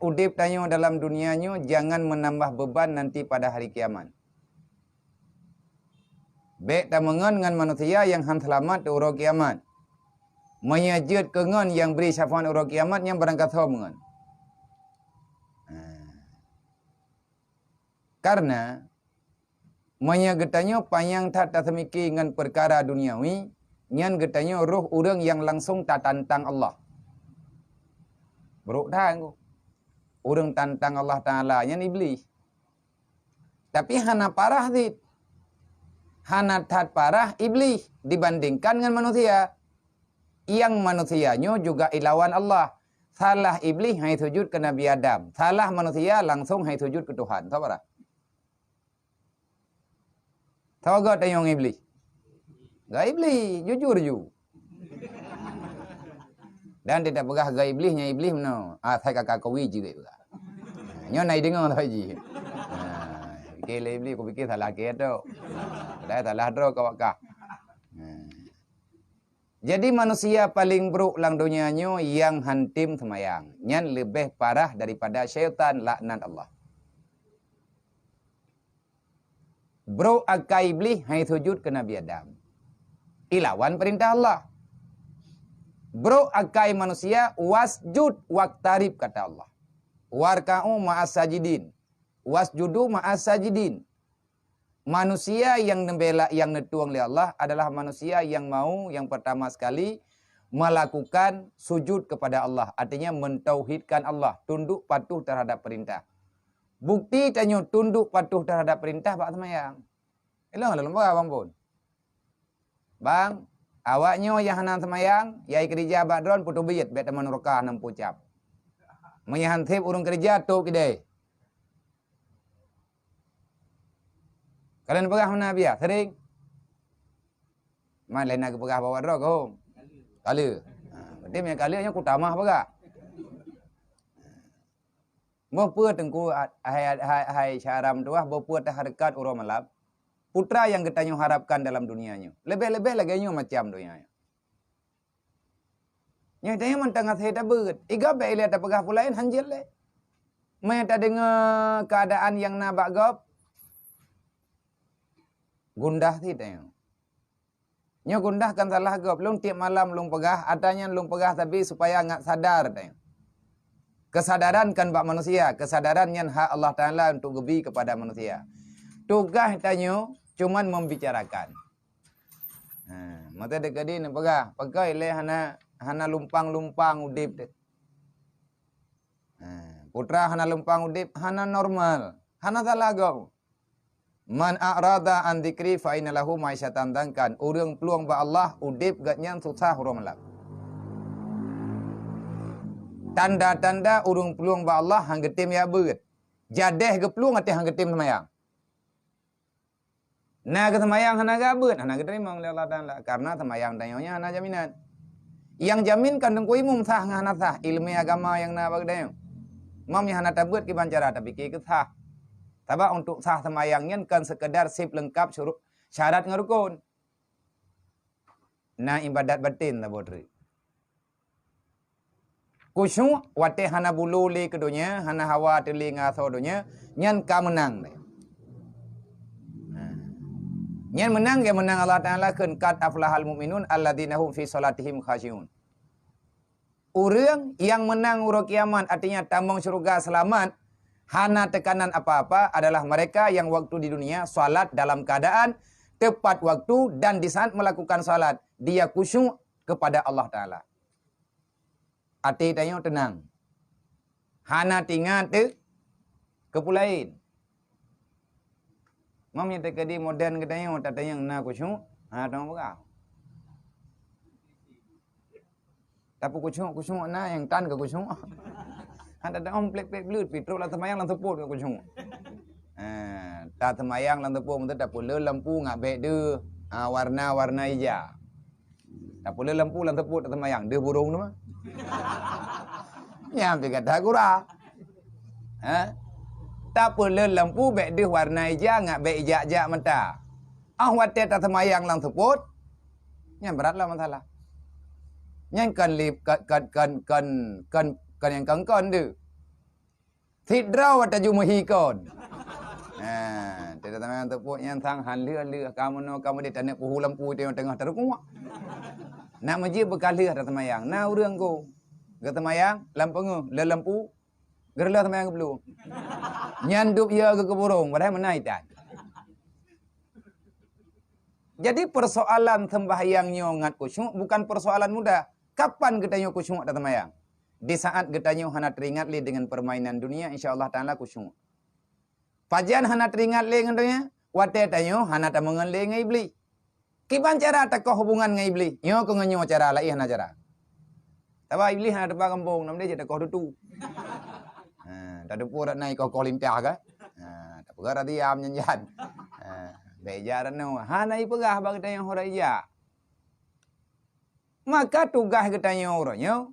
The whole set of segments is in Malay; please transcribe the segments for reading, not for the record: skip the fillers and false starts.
udip tanyo dalam dunianyo jangan menambah beban nanti pada hari kiamat. Baik tamangan dengan manusia yang han selamat di uro kiamat. Menyajud kengan yang beri syafaat uro kiamat yang berangkat mengan. Karena menyagetanyo panjang tak semiki dengan perkara duniawi, nyan getanyo roh urang yang langsung tak tantang Allah. Bro dah urang tantang Allah Ta'ala nyan iblis. Tapi hana parah dit. Hana tat parah iblis dibandingkan dengan manusia. Yang manusianya juga ilawan Allah. Salah iblis hai sujud ke Nabi Adam. Salah manusia langsung hai sujud ke Tuhan. Tahu tak? Tahu gak tayong iblis? Gak iblis, jujur ju. Dan tidak pegah gak iblisnya iblis mana? Saya kakak kawi juga. Nyo nai dengar tak ji. Kele iblis aku fikir salah ke tu. Dah salah tu kau kak. Jadi manusia paling buruk lang dunianyo yang hantim semayang. Nyan lebih parah daripada syaitan laknat Allah. Bro akai iblis hai sujud ke Nabi Adam. Ilawan perintah Allah. Bro akai manusia wasjud waqtarib kata Allah. Warka'u ma'as sajidin. Wasjudu ma'as sajidin. Manusia yang membela yang netuang oleh Allah adalah manusia yang mau yang pertama sekali melakukan sujud kepada Allah. Artinya mentauhidkan Allah, tunduk patuh terhadap perintah. Bukti tanya tunduk patuh terhadap perintah pak semayang. Elah dalam bang pun. Bang, awaknya yang hanan semayang, yai kerja badron putu biyat bet teman rokah 60 cap. Menyahantip urung kerja tu kidai. Kalian pegah mana biar sering? Mana lain nak pegah bawa drog home? Kala. Berarti yang kalanya aku tamah pegah. Bapa tengku hai syaram tuah bapa terharakat urang malap. Putra yang kita harapkan dalam dunianya. Lebih-lebih lagi nyo macam dunia. Nya tanya mentang saya tak berat. Iga baik lihat pegah pulain hanjil le. Mai tak dengar keadaan yang nabak gop. Gundah ti tanya. Nyo gundah kan salah gop. Lung tiap malam lung pegah, adanya lung pegah tapi supaya ngak sadar tanya. Kesadaran kan bak manusia, kesadaran yang hak Allah Ta'ala untuk gebi kepada manusia. Tugas tanya cuman membicarakan. Mata dekat dia nak pegah, pakai le hana lumpang-lumpang udip dek. Putra hana lumpang udip, hana normal, hana salah gau. Man a'rada an dzikri fa inna lahu ma'isyatan dangkan. Urang peluang ba Allah udip gatnya susah huruf malap. Tanda-tanda urung peluang ba Allah hang getim ya beut. Jadeh ke peluang ati hang getim semayang. Nah ke semayang hana ga beut, hana terima oleh Allah Taala karena semayang tanyonya hana jaminan. Yang jamin kan dengku imum sah ngana sah ilmu agama yang na bagdayo. Mamnya hana tabeut ki bancara tapi ki sah. Sebab untuk sah semayangnya kan sekedar sip lengkap syarat ngerukun. Nah ibadat batin lah bodri. Kusyuk wate hana bulu le kedunya, hana hawa telinga sodonya, nyan ka menang deh. Nyan menang ya menang Allah Taala keun kat aflahal mu'minun alladzina hum fi salatihim khasyiun. Urang yang menang uro kiamat artinya tambang surga selamat, hana tekanan apa-apa adalah mereka yang waktu di dunia salat dalam keadaan tepat waktu dan di saat melakukan salat dia kusyuk kepada Allah Taala. Hati tanya tenang. Hana tinggal tu kepulain. Mamnya terkadi modern katanya tak tanya na kusyuk. Tengok berapa. Tapi kusyuk na yang tan ke kusyuk. Ada plek-plek belut petrol lah semayang lang teput ke kusyuk. Tak semayang lang teput tak pula lampu ngak bek de warna-warna hijau. Tak pula lampu lang teput tak semayang de burung tu mah. Nyam dia kata kurang. Tak pula lampu bek dia warna hijau ngak bek hijau-hijau mata. Wate tak semayang lang seput. Nyam beratlah masalah. Nyam kan yang kan tu. Tidraw wata jumahikon. Tidak tahu tepuk yang tang han lưa kamu no kamu di tanah puhu lampu di tengah teruk. Nak majib berkali kata temayang. Na urang ko. Kata temayang lampu le lampu. Gerlah temayang belum. Nyandup ya ke burung padahal menaitan. Jadi persoalan sembahyangnya ngat kusyuk bukan persoalan mudah. Kapan kita nyo kusyuk kata temayang? Di saat kita nyo hana teringat li dengan permainan dunia, insyaallah taala kusyuk. Pajan hana teringat li dengan dunia, wate tanyo hana tamangan li ngai iblis. Kiban cara takoh hubungan ngai iblis? Nyo ko nganyo cara lai hana cara. Tawa iblis hana depa kampung nam dia takoh dutu. Tak ada pura naik kau limpah ke? Tak pura diam nyanyian. Bejaran no. Hana ipegah bagi kita yang horai ja. Maka tugas kita yang orangnya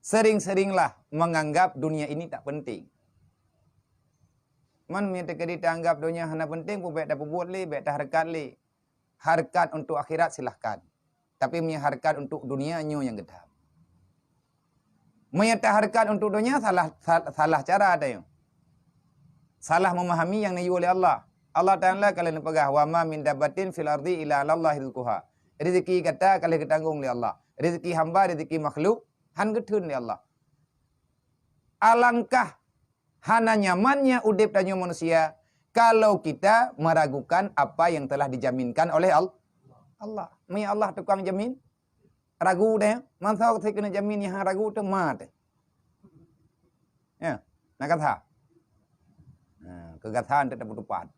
sering-seringlah menganggap dunia ini tak penting. Man minta kita anggap dunia hana penting, pun baik dah buat li, baik dah harkat li. Harkat untuk akhirat silahkan. Tapi punya harkat untuk dunia nyo yang gedap. Menyataharkan untuk dunia salah cara ada yang. Salah memahami yang nayu oleh Allah. Allah Ta'ala kalau nak pegah wa ma min dabbatin fil ardi illa 'alallahi rizquha. Rezeki kata kalau ketanggung oleh Allah. Rezeki hamba, rezeki makhluk han getun oleh Allah. Alangkah hana nyamannya udip tanya manusia kalau kita meragukan apa yang telah dijaminkan oleh Allah. Mai Allah tukang jamin. Ragu dah, mantau saya kena jamin yang ragu tu mat. Ya, nak kata. Kegataan tetap bertupat.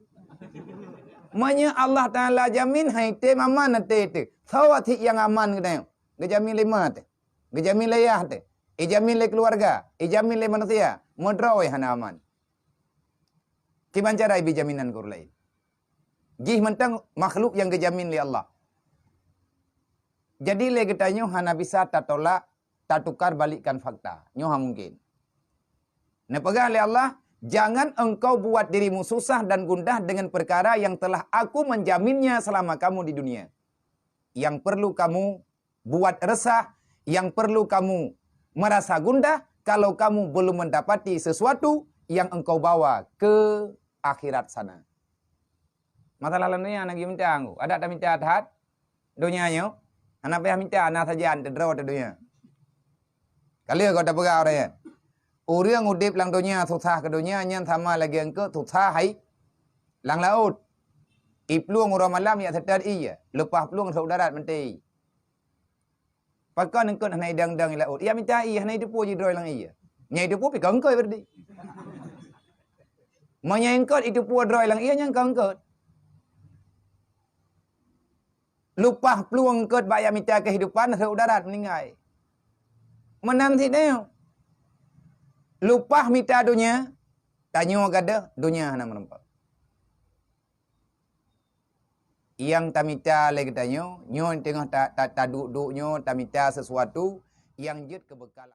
Manya Allah Taala jamin hai te aman te. Sawati yang aman kita. Gejamin le mat. Gejamin le yah te. Ijamin le keluarga, ijamin le manusia. Modraw hana aman. Kiban cara ibi jaminan kur lain. Gih mentang makhluk yang gejamin le Allah. Jadi le kita nyo hana bisa tak tolak, tak tukar balikkan fakta. Nyo mungkin. Nah pegang oleh Allah, jangan engkau buat dirimu susah dan gundah dengan perkara yang telah aku menjaminnya selama kamu di dunia. Yang perlu kamu buat resah, yang perlu kamu merasa gundah, kalau kamu belum mendapati sesuatu yang engkau bawa ke akhirat sana. Masalah dunia anak minta anggu. Ada tak minta hat? Dunia nyo. Anak payah minta anak saja ante draw te dunia. Kali kau tak pegau dia. Orang udip lang dunia susah ke dunia nyan sama lagi engkau susah hai lang laut. Ipluang orang malam ya setar iya. Lepas peluang saudara menti. Pakai engkau hanai dang-dang laut. Ia minta iya hanai depu je draw lang iya. Nyai depu pi engkau berdi. Manya engkau itu pu draw lang iya nyang engkau. Lupa peluang kot bayar minta kehidupan saudara meninggal. Menanti dia. Lupa minta dunia. Tanya gada dunia hana menempat. Yang tak minta lagi tanya. Nyo tengah tak duduk nyo tak minta sesuatu yang jut kebekalan.